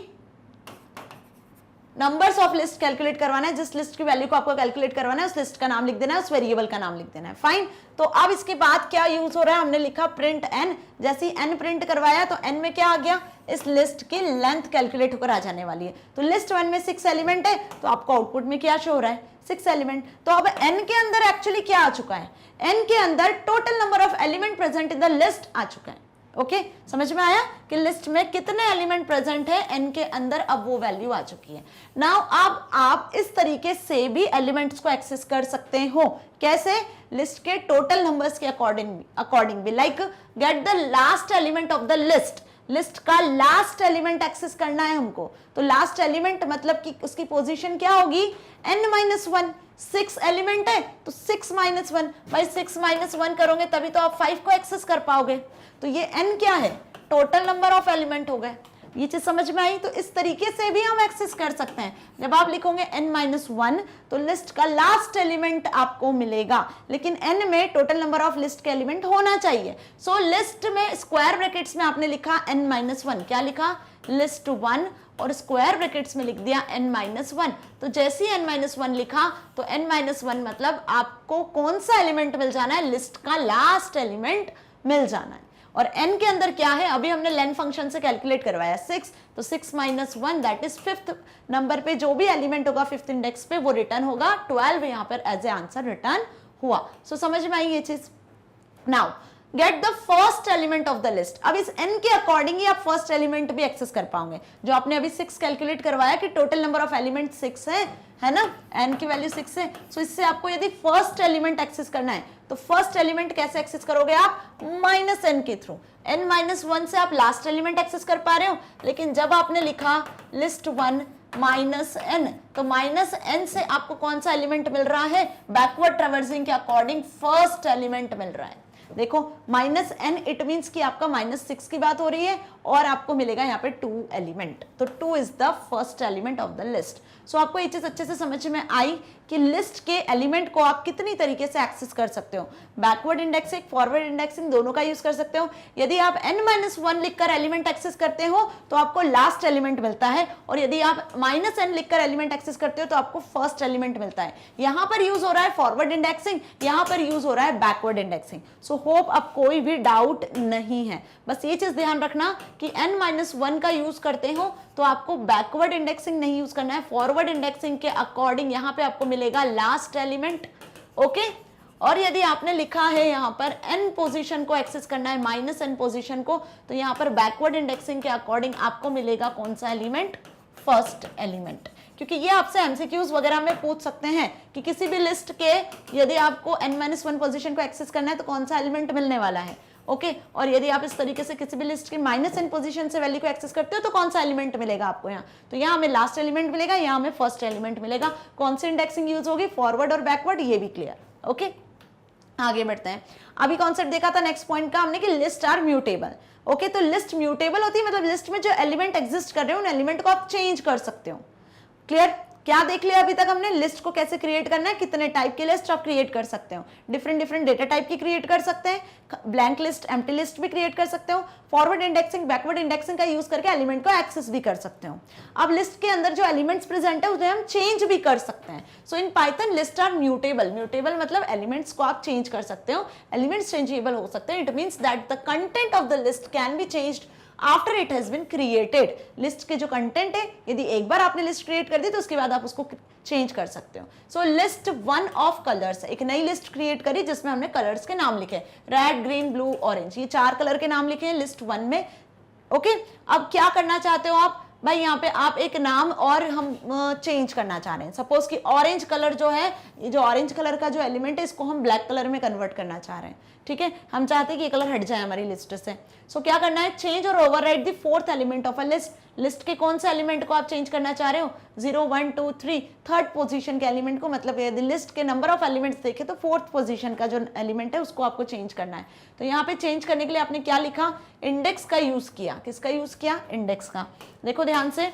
नंबर्स ऑफ लिस्ट कैलकुलेट करवाना है, जिस लिस्ट की वैल्यू को आपको कैलकुलेट करवाना है उस लिस्ट का नाम लिख देना है, उस वेरिएबल का नाम लिख देना है। फाइन, तो अब इसके बाद क्या यूज हो रहा है, हमने लिखा प्रिंट n, जैसे ही n प्रिंट करवाया तो n में क्या आ गया, इस लिस्ट की लेंथ कैलकुलेट होकर आ जाने वाली है। तो लिस्ट 1 में 6 एलिमेंट है तो आपको आउटपुट में क्या शो हो रहा है, 6 एलिमेंट। तो अब n के अंदर एक्चुअली क्या आ चुका है, n के अंदर total number of element present in the list आ चुका है। ओके, समझ में आया कि लिस्ट में कितने एलिमेंट प्रेजेंट है n के अंदर, अब वो वैल्यू आ चुकी है। नाउ अब आप इस तरीके से भी एलिमेंट्स को एक्सेस कर सकते हो, कैसे, लिस्ट के टोटल नंबर्स के अकॉर्डिंग भी, like get the last element of the list, list का लास्ट एलिमेंट एक्सेस करना है हमको, तो लास्ट एलिमेंट मतलब कि उसकी पोजीशन क्या होगी, n-1, 6 एलिमेंट है तो 6-1, भाई 6-1 करोगे तभी तो आप 5 को एक्सेस कर पाओगे, तो ये n क्या है, टोटल नंबर ऑफ एलिमेंट हो गए। ये चीज समझ में आई, तो इस तरीके से भी हम एक्सेस कर सकते हैं। जब आप लिखोगे n-1 तो लिस्ट का लास्ट एलिमेंट आपको मिलेगा, लेकिन n में टोटल नंबर ऑफ लिस्ट के एलिमेंट होना चाहिए। सो लिस्ट में स्क्वायर ब्रैकेट्स में आपने लिखा n-1, क्या लिखा, लिस्ट 1, और स्क्वायर ब्रैकेट्स में लिख दिया n-1। तो जैसे ही n-1 लिखा तो n-1 मतलब आपको कौन सा एलिमेंट मिल जाना है, लिस्ट का लास्ट एलिमेंट मिल जाना है। और n के अंदर क्या है, अभी हमने लेन फंक्शन से कैलकुलेट करवाया 6, तो 6-1 दैट इज 5th नंबर पे जो भी एलिमेंट होगा 5th इंडेक्स पे वो रिटर्न होगा, 12 यहाँ पर एज ए आंसर रिटर्न हुआ। सो समझ में आई ये चीज। Now get the first element of the list. अब इस n के अकॉर्डिंग ही आप फर्स्ट एलिमेंट भी एक्सेस कर पाओगे। जो आपने अभी 6 कैलकुलेट करवाया कि टोटल नंबर ऑफ एलिमेंट 6 है ना, n की वैल्यू 6 है। सो इससे आपको यदि फर्स्ट एलिमेंट एक्सेस करना है तो फर्स्ट एलिमेंट कैसे एक्सेस करोगे आप, -n के थ्रू। n-1 से आप लास्ट एलिमेंट एक्सेस कर पा रहे हो, लेकिन जब आपने लिखा list 1 -n, तो -n से आपको कौन सा एलिमेंट मिल रहा है, बैकवर्ड ट्रैवर्सिंग के अकॉर्डिंग फर्स्ट एलिमेंट मिल रहा है। देखो -n इट मींस कि आपका -6 की बात हो रही है और आपको मिलेगा यहाँ पे 2 एलिमेंट, तो 2 is the first element of the list. So आपको ये चीज अच्छे से समझ में आई कि लिस्ट के एलिमेंट को आप कितनी तरीके से एक्सेस कर सकते हो। बैकवर्ड इंडेक्सिंग, फॉरवर्ड इंडेक्सिंग दोनों का यूज कर सकते हो। यदि आप n-1 लिखकर एलिमेंट एक्सेस करते हो तो आपको लास्ट एलिमेंट मिलता है, और यदि आप -n लिखकर एलिमेंट एक्सेस करते हो तो आपको फर्स्ट एलिमेंट मिलता है। यहां पर यूज हो रहा है फॉरवर्ड इंडेक्सिंग, यहां पर यूज हो रहा है बैकवर्ड इंडेक्सिंग। सो होप अब कोई भी डाउट नहीं है। बस ये चीज ध्यान रखना कि n-1 का यूज करते हो तो आपको बैकवर्ड इंडेक्सिंग नहीं यूज करना है, फॉरवर्ड इंडेक्सिंग के अकॉर्डिंग यहां पे आपको मिलेगा लास्ट एलिमेंट। ओके, और यदि आपने लिखा है यहां पर n पोजीशन को एक्सेस करना है, -n पोजीशन को, तो यहां पर बैकवर्ड इंडेक्सिंग के अकॉर्डिंग आपको मिलेगा कौन सा एलिमेंट, फर्स्ट एलिमेंट। क्योंकि ये आपसे एमसीक्यूज वगैरह में पूछ सकते हैं कि किसी भी लिस्ट के यदि आपको n-1 पोजीशन को एक्सेस करना है तो कौन सा एलिमेंट मिलने वाला है। ओके, और यदि आप इस तरीके से किसी भी लिस्ट की -n पोजीशन से वैल्यू को एक्सेस करते हो तो कौन सा एलिमेंट मिलेगा आपको यहाँ, तो यहाँ हमें लास्ट एलिमेंट मिलेगा, यहाँ हमें फर्स्ट एलिमेंट मिलेगा। कौन सी इंडेक्सिंग यूज होगी, फॉरवर्ड और बैकवर्ड, ये भी क्लियर। ओके, आगे बढ़ते हैं। अभी कॉन्सेप्ट देखा था नेक्स्ट पॉइंट का हमने कि लिस्ट आर म्यूटेबल। ओके, तो लिस्ट म्यूटेबल होती है, मतलब लिस्ट में जो एलिमेंट एग्जिस्ट कर रहे हो उन एलिमेंट को आप चेंज कर सकते हो। क्लियर, क्या देख लिया अभी तक हमने, लिस्ट को कैसे क्रिएट करना है, कितने टाइप की लिस्ट आप क्रिएट कर सकते हो, डिफरेंट डेटा टाइप की क्रिएट कर सकते हैं, ब्लैंक लिस्ट, एम्प्टी लिस्ट भी क्रिएट कर सकते हो, फॉरवर्ड इंडेक्सिंग, बैकवर्ड इंडेक्सिंग का यूज करके एलिमेंट को एक्सेस भी कर सकते हो। अब लिस्ट के अंदर जो एलिमेंट्स प्रेजेंट है उसे हम चेंज भी कर सकते हैं। So in Python list are mutable. Mutable मतलब एलिमेंट्स को आप चेंज कर सकते हो, एलिमेंट्स चेंजेबल हो सकते हैं। It means that the content of the list can be changed after it has been created. List के जो कंटेंट है, यदि एक बार आपने लिस्ट क्रिएट कर दी तो उसके बाद आप उसको चेंज कर सकते हो। सो लिस्ट 1 ऑफ कलर्स, एक नई लिस्ट क्रिएट करी जिसमें हमने कलर्स के नाम लिखे, रेड, ग्रीन, ब्लू, ऑरेंज, ये 4 कलर के नाम लिखे हैं लिस्ट 1 में। ओके, अब क्या करना चाहते हो आप भाई, यहाँ पे आप एक नाम और हम चेंज करना चाह रहे हैं। सपोज कि ऑरेंज कलर जो है, ये जो ऑरेंज कलर का जो एलिमेंट है इसको हम ब्लैक कलर में कन्वर्ट करना चाह रहे हैं। ठीक है, हम चाहते हैं कि ये कलर हट जाए हमारी लिस्ट से। सो क्या करना है, चेंज और overwrite the 4th element of a list. List के कौन से एलिमेंट को आप चेंज करना चाह रहे हो, 0, 1, 2, 3, थर्ड पोजीशन के एलिमेंट को, मतलब यदि लिस्ट के नंबर ऑफ एलिमेंट्स देखे तो 4th पोजीशन का जो एलिमेंट है उसको आपको चेंज करना है। तो यहाँ पे चेंज करने के लिए आपने क्या लिखा, इंडेक्स का यूज किया। किसका यूज किया, इंडेक्स का। देखो ध्यान से,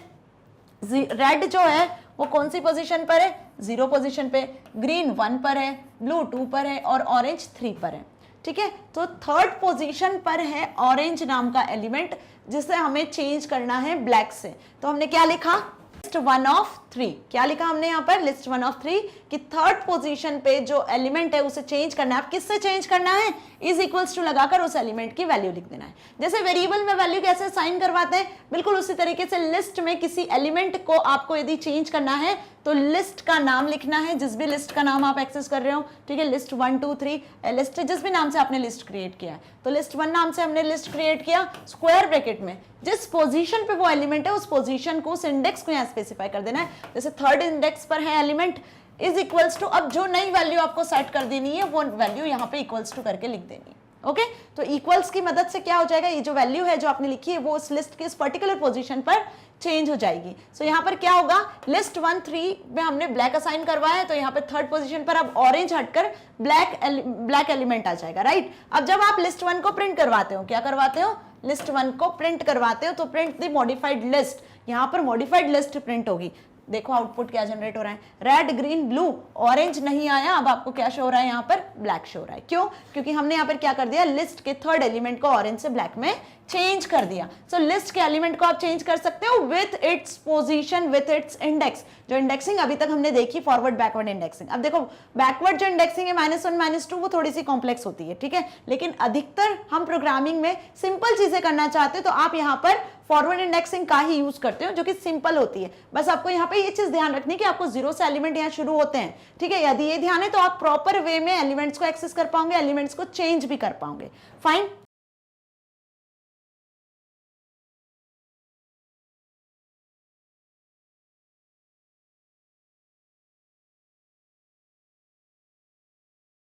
रेड जो है वो कौन सी पोजीशन पर है, 0 पोजीशन पे, ग्रीन 1 पर है, ब्लू 2 पर है और ऑरेंज 3 पर है। ठीक है, तो 3rd पोजीशन पर है ऑरेंज नाम का एलिमेंट जिसे हमें चेंज करना है ब्लैक से। तो हमने क्या लिखा, लिस्ट 1 ऑफ 3। क्या लिखा हमने यहाँ पर, लिस्ट 1 ऑफ 3 कि 3rd पोजीशन पे जो एलिमेंट है उसे चेंज करना है। आप किससे चेंज करना है, इज इक्वल्स टू लगाकर उस एलिमेंट की वैल्यू लिख देना है। जैसे वेरिएबल में वैल्यू कैसे साइन करवाते हैं, बिल्कुल उसी तरीके से लिस्ट में किसी एलिमेंट को आपको यदि चेंज करना है तो लिस्ट का नाम लिखना है, जिस भी लिस्ट का नाम आप एक्सेस कर रहे हो। ठीक है, लिस्ट 1, 2, 3 लिस्ट, जिस भी नाम से आपने लिस्ट क्रिएट किया है, तो लिस्ट 1 नाम से हमने लिस्ट क्रिएट किया, स्क्वायर ब्रैकेट में जिस पोजीशन पे वो एलिमेंट है उस पोजीशन को, उस इंडेक्स को यहाँ स्पेसिफाई कर देना है। जैसे 3rd इंडेक्स पर है एलिमेंट, इज इक्वल्स टू, अब जो नई वैल्यू आपको सेट कर देनी है वो वैल्यू यहाँ पे इक्वल्स टू करके लिख देनी है। ओके, तो इक्वल्स की मदद से क्या हो जाएगा, ये जो वैल्यू है जो आपने लिखी है वो उस लिस्ट के इस पर्टिकुलर पोजीशन पर चेंज हो जाएगी। सो यहाँ पर क्या होगा, लिस्ट 1, 3 में हमने ब्लैक असाइन करवाया है, तो यहाँ पे 3rd पोजीशन पर अब ऑरेंज हटकर ब्लैक एलिमेंट आ जाएगा। राइट, अब जब आप लिस्ट 1 को प्रिंट करवाते हो, क्या करवाते हो, लिस्ट 1 को प्रिंट करवाते हो तो प्रिंट द मॉडिफाइड लिस्ट, यहाँ पर मॉडिफाइड लिस्ट प्रिंट होगी। देखो आउटपुट क्या जनरेट हो रहा है, रेड, ग्रीन, ब्लू, ऑरेंज नहीं आया, अब आपको क्या शो हो रहा है, यहाँ पर ब्लैक शो हो रहा है। क्यों, क्योंकि हमने यहाँ पर क्या कर दिया, लिस्ट के 3rd एलिमेंट को ऑरेंज से ब्लैक में चेंज कर दिया। सो लिस्ट के एलिमेंट को आप चेंज कर सकते हो with its position, with its index. जो इंडेक्सिंग अभी तक हमने देखी फॉरवर्ड बैकवर्ड इंडेक्सिंग। अब देखो बैकवर्ड जो इंडेक्सिंग है -1 -2 वो थोड़ी सी कॉम्प्लेक्स होती है, ठीक है, लेकिन अधिकतर हम प्रोग्रामिंग में सिंपल चीजें करना चाहते हो तो आप यहाँ पर फॉरवर्ड इंडेक्सिंग का ही यूज करते हो जो कि सिंपल होती है। बस आपको यहाँ पे ये चीज ध्यान रखनी है कि आपको 0 से एलिमेंट यहाँ शुरू होते हैं, ठीक है। यदि ये ध्यान है तो आप प्रॉपर वे में एलिमेंट्स को एक्सेस कर पाओगे, एलिमेंट्स को चेंज भी कर पाओगे। फाइन।